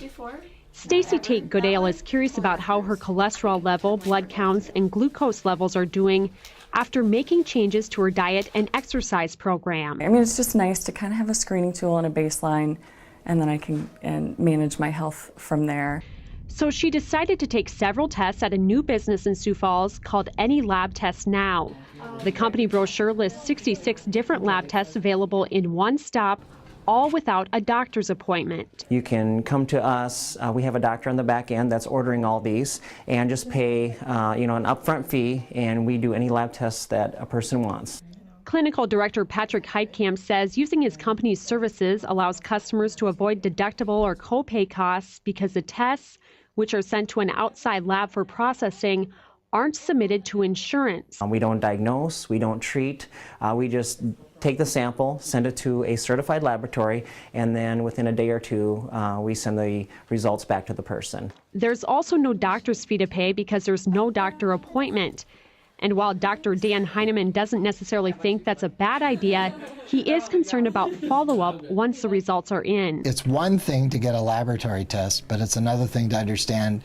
before. Stacy Tate Goodale is curious about how her cholesterol level, blood counts, and glucose levels are doing after making changes to her diet and exercise program. I mean, it's just nice to kind of have a screening tool and a baseline, and then I can manage my health from there. So she decided to take several tests at a new business in Sioux Falls called Any Lab Test Now. The company brochure lists 66 different lab tests available in one stop, all without a doctor's appointment. You can come to us. We have a doctor on the back end that's ordering all these, and just pay an upfront fee, and we do any lab tests that a person wants. Clinical Director Patrick Heitkamp says using his company's services allows customers to avoid deductible or copay costs because the tests, which are sent to an outside lab for processing, aren't submitted to insurance. We don't diagnose, we don't treat, we just take the sample, send it to a certified laboratory, and then within a day or two, we send the results back to the person. There's also no doctor's fee to pay because there's no doctor appointment. And while Dr. Dan Heineman doesn't necessarily think that's a bad idea, he is concerned about follow-up once the results are in. It's one thing to get a laboratory test, but it's another thing to understand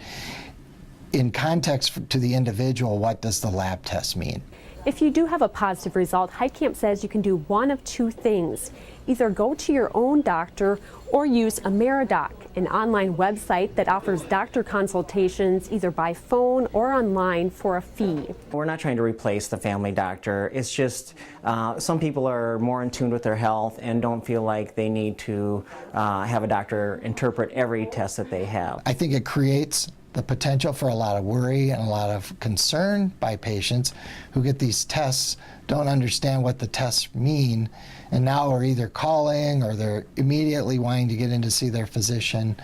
in context to the individual, what does the lab test mean? If you do have a positive result, Heitkamp says you can do one of two things. Either go to your own doctor or use Ameridoc, an online website that offers doctor consultations either by phone or online for a fee. We're not trying to replace the family doctor. It's just some people are more in tune with their health and don't feel like they need to have a doctor interpret every test that they have. I think it creates the potential for a lot of worry and a lot of concern by patients who get these tests, don't understand what the tests mean, and now are either calling or they're immediately wanting to get in to see their physician.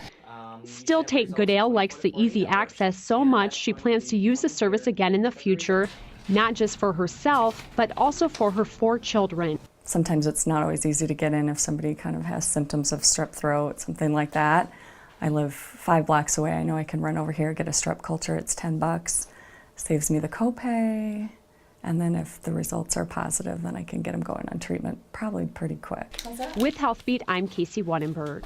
Still, Tate Goodale likes the easy access so much she plans to use the service again in the future, not just for herself, but also for her 4 children. Sometimes it's not always easy to get in if somebody kind of has symptoms of strep throat, something like that. I live 5 blocks away. I know I can run over here, get a strep culture. It's $10. Saves me the copay. And then if the results are positive, then I can get them going on treatment probably pretty quick. With HealthBeat, I'm Casey Wattenberg.